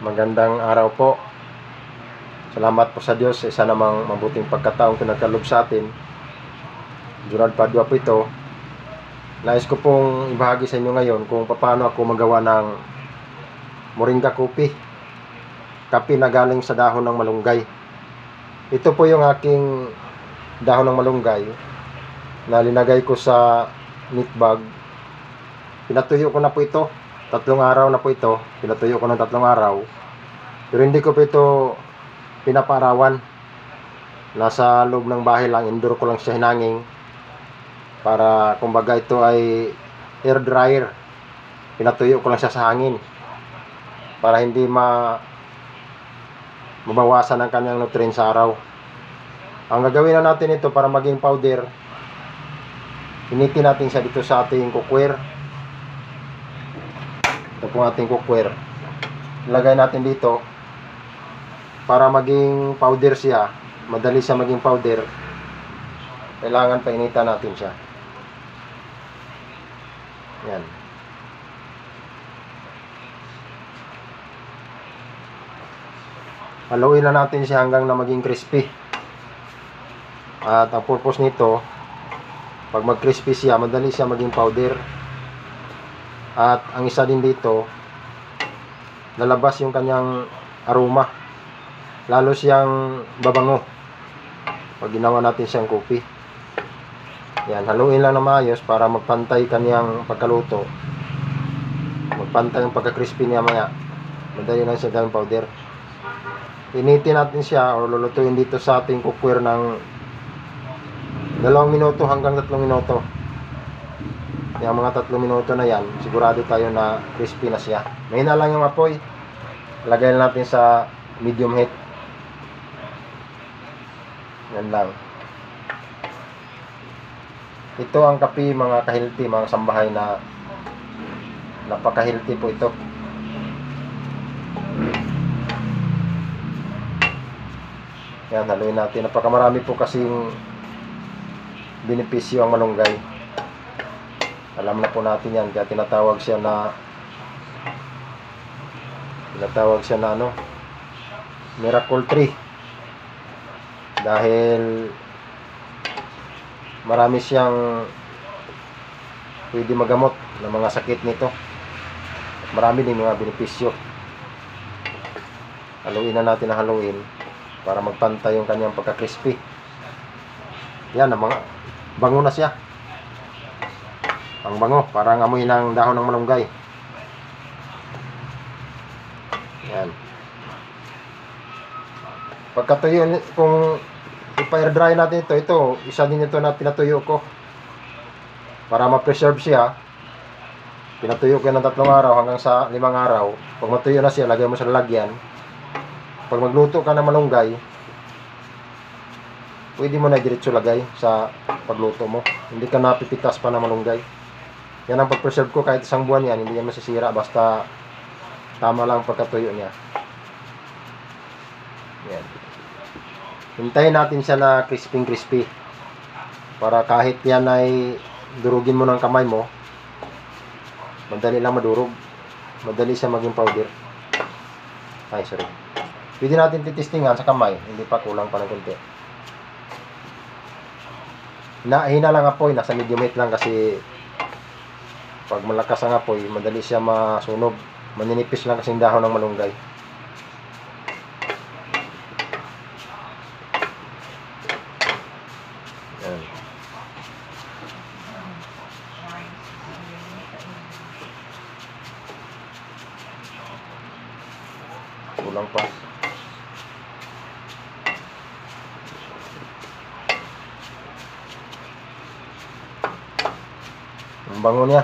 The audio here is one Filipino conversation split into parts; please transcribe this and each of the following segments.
Magandang araw po. Salamat po sa Diyos sa isa namang mabuting pagkataong pinagkaloob sa atin. Junard Padua po ito. Nais ko pong ibahagi sa inyo ngayon kung paano ako magawa ng moringa coffee. Kape na galing sa dahon ng malunggay. Ito po yung aking dahon ng malunggay na linagay ko sa meat bag. Pinatuyo ko na po ito. 3 araw na po ito. Pinatuyo ko ng 3 araw. Pero hindi ko po ito pinaparawan. Nasa loob ng bahay lang. Indoor ko lang siya hinanging. Para kumbaga ito ay air dryer. Pinatuyo ko lang siya sa hangin. Para hindi mabawasan ang kanyang nutrients sa araw. Ang gagawin na natin ito para maging powder. Initin natin siya dito sa ating cookware. Ito po ating cookware. Ilagay natin dito para maging powder siya. Madali siya maging powder. Kailangan painitan natin siya. Yan. Haluin na natin siya hanggang na maging crispy. At ang purpose nito, pag mag-crispy siya, madali siya maging powder. At ang isa din dito, lalabas yung kanyang aroma. Lalo siyang babango pag ginawa natin siyang coffee. Yan, haluin lang na maayos para magpantay kanyang pagkaluto. Magpantay yung pagka-crispy niya maya. Madali lang siya gawing powder. Initin natin siya o lulutuin dito sa ating cookware ng 2 minuto hanggang 3 minuto. Yung mga 3 minuto na yan, sigurado tayo na crispy na siya. Mahina lang yung apoy. Lagay natin sa medium heat. Yan lang. Ito ang kape mga ka-healthy, mga sambahay na napaka-healthy po ito. Yan, haluin natin. Napakamarami po kasing benepisyo ang malunggay. Alam na po natin yan, kaya tinatawag siya na ano, miracle tree. Dahil marami siyang pwede magamot ng mga sakit nito. Marami din mga benepisyo. Haluin na natin ang haluin para magpantay yung kanyang pagka-crispy. Yan, ang mga bango na siya. Ang bango, parang amoy ng dahon ng malunggay. Yan. Pagkatuyo, kung ipa-air dry natin ito, isa din ito na pinatuyo ko. Para ma-preserve siya, pinatuyo ko yan ng 3 araw hanggang sa 5 araw. Pag matuyo na siya, lagay mo sa lalagyan. Pag magluto ka ng malunggay, pwede mo na diretso lagay sa pagluto mo. Hindi ka napipitas pa ng malunggay. Yan ang pag-preserve ko, kahit 1 buwan yan, hindi yan masisira basta tama lang ang pagkatuyo niya. Yan. Hintayin natin siya na crispy para kahit yan ay durugin mo ng kamay mo, madali lang madurog. Madali siya maging powder. Ay, sorry. Pwede natin titistingan sa kamay, hindi pa, kulang pa ng konti. Hina lang apoy, nasa medium heat lang kasi pag malakas ang apoy, madali siya masunog. Maninipis lang kasing dahon ng malunggay. Yan. Kulang pa. Ang bango niya.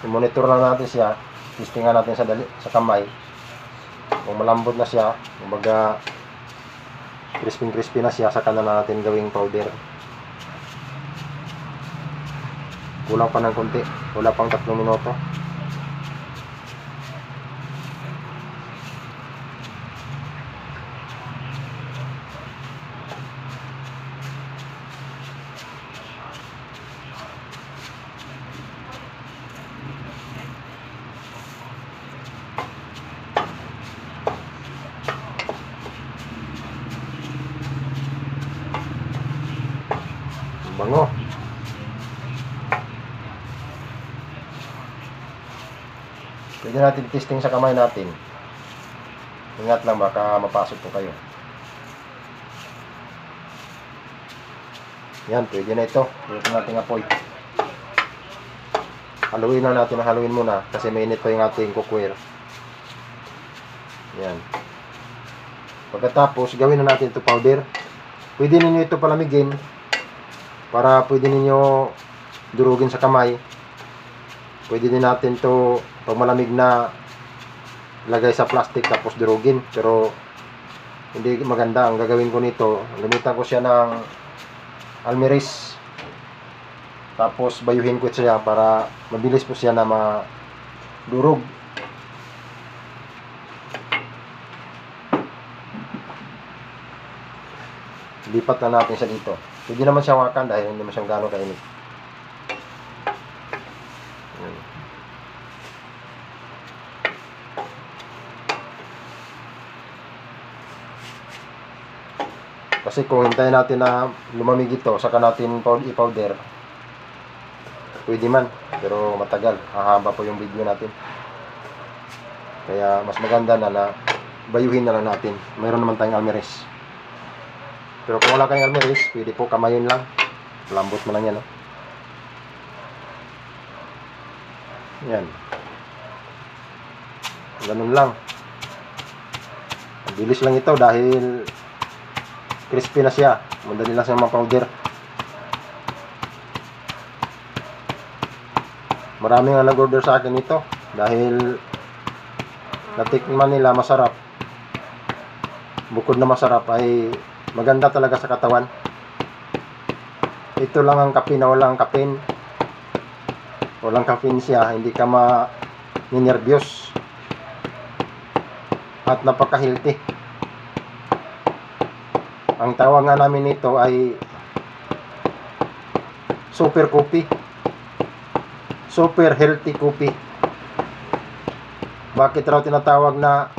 I-monitor lang natin siya. Testingan natin sa kamay. Kung malambot na siya, kumbaga crispy na siya, saka na natin gawing powder. Kulang pa ng konti. Wala pang 3 minuto. Bango. Pwede natin testing sa kamay natin. Ingat lang, baka mapasok po kayo. Yan, pwede na ito. Pwede natin apoy. Haluin lang natin, haluin muna kasi mainit pa yung ating cookware. Yan. Pagkatapos, gawin na natin ito powder. Pwede ninyo ito palamigin para pwede ninyo durugin sa kamay. Pwede din natin ito pag malamig na lagay sa plastic tapos durugin, pero hindi maganda. Ang gagawin ko nito, gamitan ko siya ng almiris, tapos bayuhin ko siya para mabilis po siya na madurog. Lipat na natin siya dito. Pwede naman siya wakan dahil hindi naman siyang gano'ng kainit. Kasi kung hintayin natin na lumamig ito, saka natin i-powder, pwede man, pero matagal, hahaba po yung video natin. Kaya mas maganda na bayuhin na lang natin. Mayroon naman tayong almiris. Pero kung wala kayong almiris, pwede po kamayin lang. Lambot mo lang yan, no? Yan. Ganun lang. Bilis lang ito dahil crispy na siya. Madali lang siya ma-powder. Marami nga nag-order sa akin ito dahil natikman nila masarap. Bukod na masarap ay maganda talaga sa katawan. Ito lang ang kape na walang caffeine. Walang caffeine siya, hindi ka ma-nervyos. At napaka-healthy. Ang tawag nga namin nito ay super coffee. Super healthy coffee. Bakit raw tinatawag na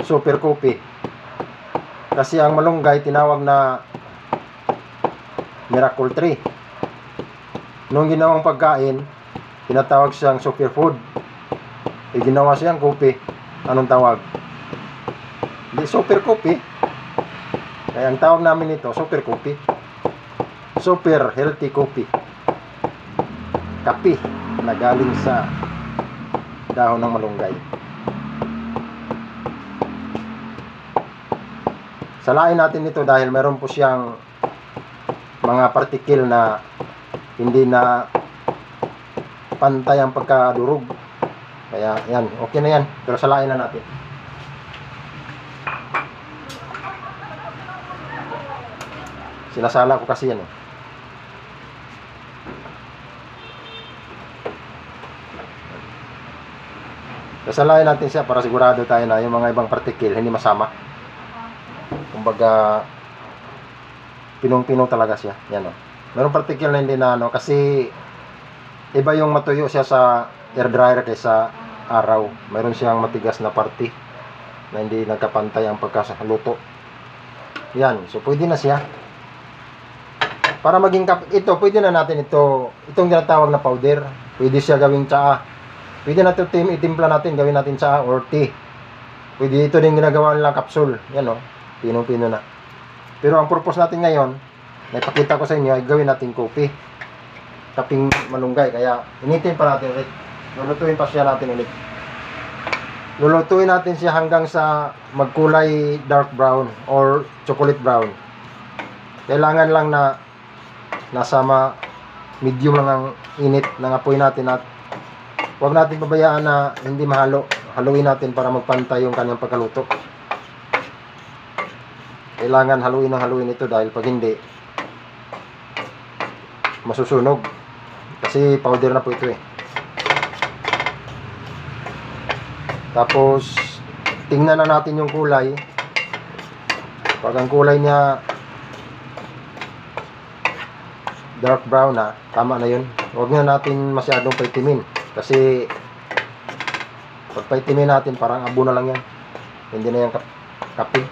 super coffee? Kasi ang malunggay tinawag na miracle tree. Nung ginawang pagkain, tinatawag siyang superfood. Ginawa siyang coffee. Anong tawag? Hindi, super coffee. Kaya ang tawag namin nito, super coffee. Super healthy coffee. Kape na galing sa dahon ng malunggay. Salain natin ito dahil meron po siyang mga particle na hindi na pantay ang pagkadurog. Kaya yan, okay na yan. Pero salain na natin. Sinasala ko kasi yan, eh. Sasalain natin siya para sigurado tayo na yung mga ibang particle hindi masama. Kumbaga pinong-pino talaga siya. Yan, oh. Merong particle na hindi na kasi iba yung matuyo siya sa air dryer kaysa araw. Meron siyang matigas na parte na hindi nagkapantay ang pagkaluto. Yan, so pwede na siya. Para maging ito, pwede na natin itong tinatawag na powder. Pwede siya gawing tsaa. Pwede na ito itimpla natin, gawin natin tsaa or tea. Pwede ito din ginagawa nilang capsule. Yan, oh, pinong-pino na. Pero ang purpose natin ngayon, naipakita ko sa inyo, ay gawin natin coffee. Kaping malunggay. Kaya initin pa natin ulit. Lulutuin pa siya natin ulit. Lulutuin natin siya hanggang sa magkulay dark brown or chocolate brown. Kailangan lang na nasa medium lang ang init ng apoy natin at huwag natin pabayaan na hindi mahalo. Haluin natin para magpantay yung kanyang pagkaluto. Kailangan haluin ng haluin ito dahil pag hindi, masusunog. Kasi powder na po ito, eh. Tapos tingnan na natin yung kulay. Pag ang kulay niya dark brown na, tama na yun. Huwag na natin masyadong paitimin. Kasi pag paitimin natin, parang abo na lang yan. Hindi na yan kape.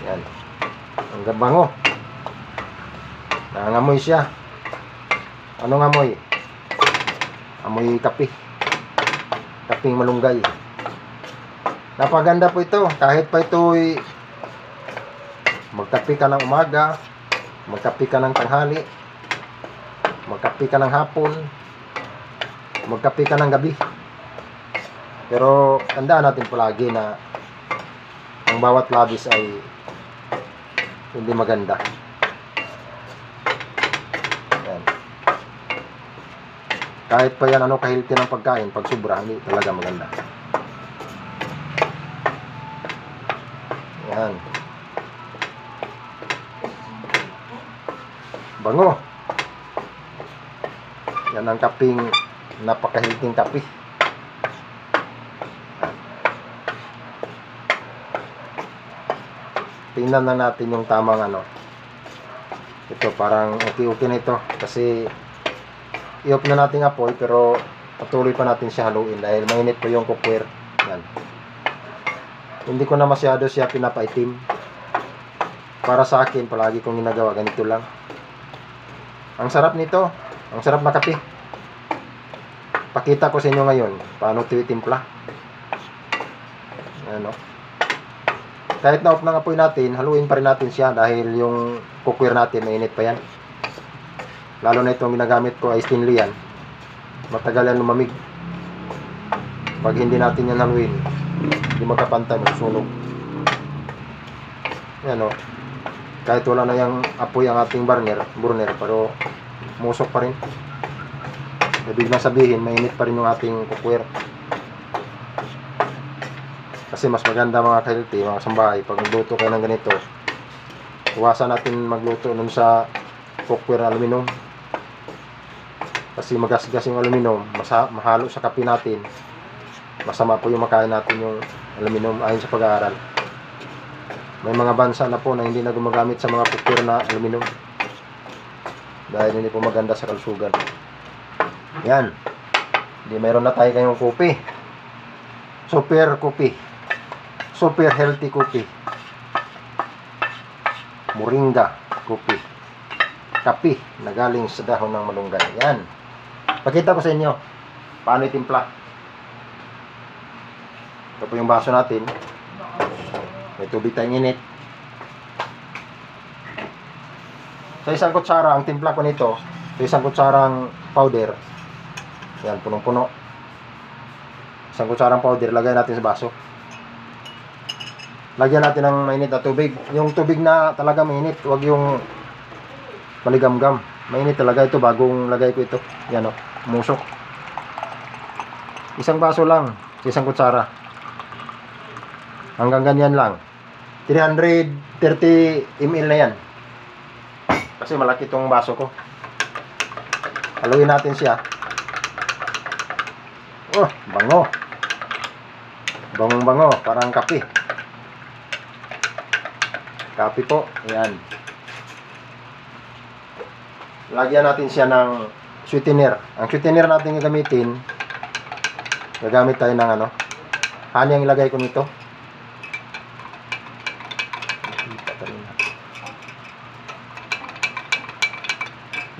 Yan. Ang gabango. Nangangamoy siya. Anong amoy? Amoy kape. Kapeng malunggay. Napaganda po ito. Kahit pa ito'y magkape ka ng umaga, magkape ka ng tanghali, magkape ka ng hapon, magkape ka ng gabi. Pero tandaan natin palagi na ang bawat labis ay hindi maganda. Yan. Kahit pa yan kahilti ng pagkain, pag sobra, hindi talaga maganda. Yan. Bango. Yan ang kaping napakahilting kape. Tingnan na natin yung tamang ito parang okay na ito kasi i-off na natin apoy, pero patuloy pa natin siya haluin dahil mainit po yung cookware. Yan. Hindi ko na masyado siya pinapaitim. Para sa akin, palagi kong ginagawa ganito lang. Ang sarap nito, ang sarap na kape. Pakita ko sa inyo ngayon paano ito itimpla. Ano? Kahit na off ng apoy natin, haluin pa rin natin siya dahil yung cookware natin mainit pa yan. Lalo na itong ginagamit ko ay stainless yan. Matagal yan lumamig. Pag hindi natin yan haluin, hindi magkapantay, magsusunog. Yan o. Kahit wala na yung apoy ang ating burner, pero musok pa rin. Ibig na sabihin, mainit pa rin yung ating cookware. Kasi mas maganda mga ka-healthy, mga kasambahay, pag magluto kayo ng ganito, iwasan natin magluto nun sa cookware na aluminum. Kasi magasgas yung aluminum, mahalo sa kape natin. Masama po yung makain natin yung aluminum ayon sa pag-aaral. May mga bansa na po na hindi na gumagamit sa mga cookware na aluminum dahil hindi po maganda sa kalusugan. Yan. Hindi, mayroon na tayo kayong kopi. Super kopi. Super healthy kopi. Moringa kopi. Kape na galing sa dahon ng malunggay. Yan. Pakita ko sa inyo paano itimpla. Ito po yung baso natin. May tubig tayong init. Sa isang kutsara, ang timpla ko nito, sa isang kutsarang powder, yan, punong-puno. Isang kutsarang powder, lagay natin sa baso. Lagyan natin ng mainit na tubig. Yung tubig na talaga mainit, huwag yung maligam-gam. Mainit talaga ito bagong lagay ko ito. Yan o, musok. Isang baso lang, isang kutsara. Hanggang ganyan lang. 330 ml na yan. Kasi malaki itong baso ko. Haluin natin siya. Oh, bango. Bangong-bango, parang kape. Kape po, ayan. Lagyan natin siya ng sweetener. Ang sweetener natin gagamitin, gagamit tayo ng honey ang ilagay ko nito.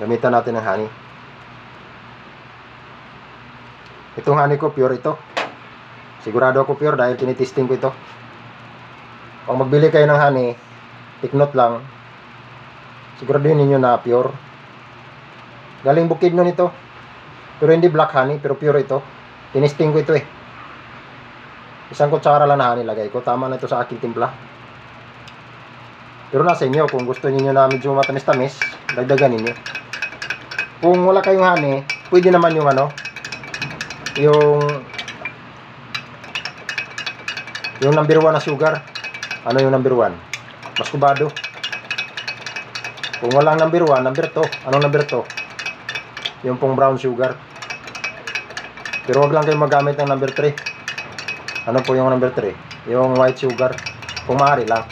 Gamitan natin ng honey. Itong honey ko, pure ito. Sigurado ako pure dahil tinitesting ko ito. Kung magbili kayo ng honey, take note lang, siguraduhin ninyo na pure. Galing bukid nun ito. Pero hindi black honey, pero pure ito. Tinesting ko ito eh. Isang kutsara lang na honey lagay ko. Tama na ito sa aking timpla. Pero nasa inyo, kung gusto niyo na medyo matamis-tamis, dagdagan niyo. Kung wala kayong honey, pwede naman yung yung number 1 na sugar. Ano yung number 1? Muscovado. Kung walang number 1, number 2. Anong number 2? Yung pong brown sugar. Pero wag lang kayo magamit ng number 3. Ano po yung number 3? Yung white sugar. Kung maaari lang.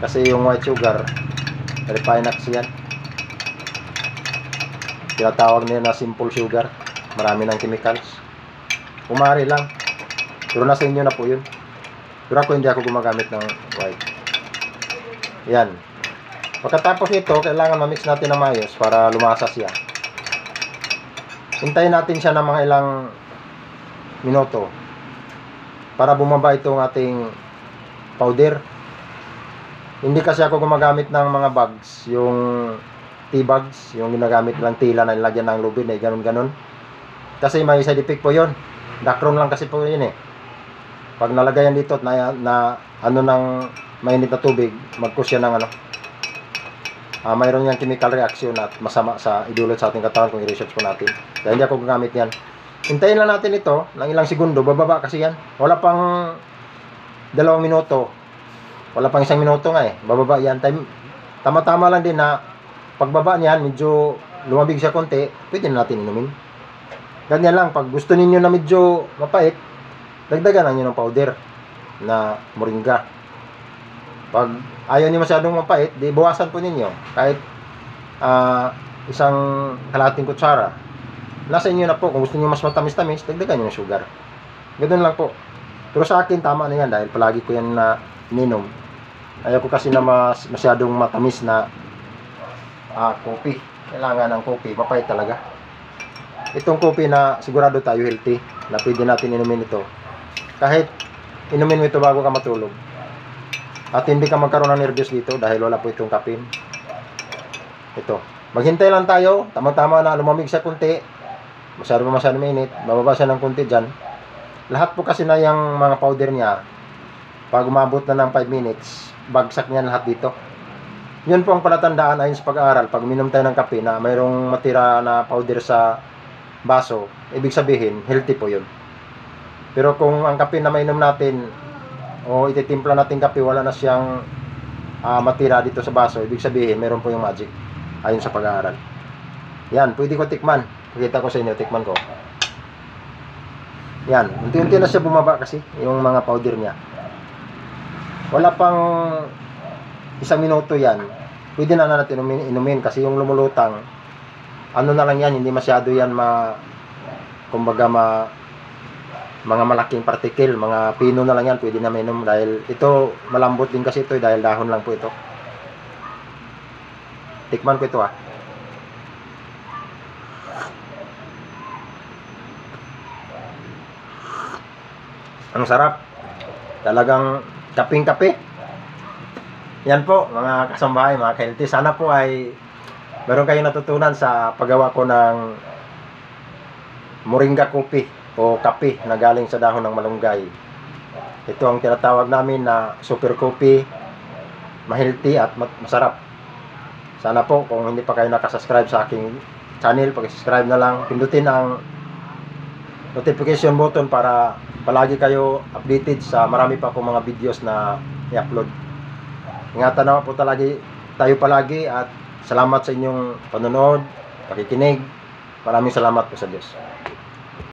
Kasi yung white sugar, refined yan. Tinatawag nila na simple sugar. Marami ng chemicals. Kung maaari lang. Pero nasa inyo na po yun. Pero ako hindi ako gumagamit ng white. Yan. Pagkatapos nito, kailangan ma-mix natin ng maayos para lumasa siya. Hintayin natin siya ng mga ilang minuto para bumaba itong ating powder. Hindi kasi ako gumagamit ng mga bags, yung tea bags, yung ginagamit lang tila na nilagyan ng lubid na ganun-ganun. Kasi may side effect po yun. Dacron lang kasi po yun eh. Pag nalagayan dito na ano ng mainit na tubig, mag-cause yan ng mayroon yung chemical reaction at masama sa idulot sa ating katawan kung i-research po natin. Kaya hindi ako gagamit yan. Hintayin lang natin ito ng ilang segundo, bababa kasi yan. Wala pang 2 minuto. Wala pang 1 minuto nga eh. Bababa yan. Tama-tama lang din na pagbaba niyan, medyo lumabig siya konti, pwede na natin inumin. Ganyan lang, pag gusto ninyo na medyo mapait, dagdagan lang nyo ng powder na moringa. Pag ayaw niyo masyadong mapait, di bawasan po ninyo. Kahit isang kalahating kutsara. Nasa inyo na po. Kung gusto niyo mas matamis-tamis, dagdagan niyo ng sugar. Ganoon lang po. Pero sa akin, tama na yan dahil palagi ko yan na ininom. Ayaw ko kasi na masyadong matamis na kopi. Kailangan ng kopi. Mapait talaga. Itong kopi na sigurado tayo healthy na pwede natin inumin ito. Kahit inumin mo ito bago ka matulog. At hindi ka magkaroon ng nervyos dito dahil wala po itong caffeine. Ito. Maghintay lang tayo. Tama-tama na lumamig siya kunti. Masyado mainit. Bababa siya ng kunti dyan. Lahat po kasi na yung mga powder niya, pag umabot na ng 5 minutes, bagsak niya lahat dito. Yun po ang palatandaan ayon sa pag-aaral. Pag minom tayo ng kape na mayroong matira na powder sa baso, ibig sabihin, healthy po yun. Pero kung ang kape na mainom natin, o ititimpla natin kape, wala na siyang matira dito sa baso, ibig sabihin, meron po yung magic ayon sa pag-aaral. Yan, pwede ko tikman. Pakita ko sa inyo, tikman ko. Yan, unti-unti na siya bumaba kasi yung mga powder niya. Wala pang 1 minuto yan. Pwede na natin inumin kasi yung lumulutang, ano na lang yan, hindi masyado yan kumbaga mga malaking particle, mga pino na lang yan, pwede na mainom dahil ito, malambot din kasi ito dahil dahon lang po ito. Tikman ko ito Ang sarap. Talagang kaping-kape. Yan po, mga kasambahay, mga ka-healthy. Sana po ay meron kayong natutunan sa paggawa ko ng moringa coffee o kape na galing sa dahon ng malunggay. Ito ang tinatawag namin na super coffee, ma-healthy at masarap. Sana po kung hindi pa kayo nakasubscribe sa aking channel, pag-subscribe na lang, pindutin ang notification button para palagi kayo updated sa marami pa akong mga videos na i-upload. Ingatan na po tayo palagi at salamat sa inyong panonood, pakikinig. Maraming salamat po sa Diyos.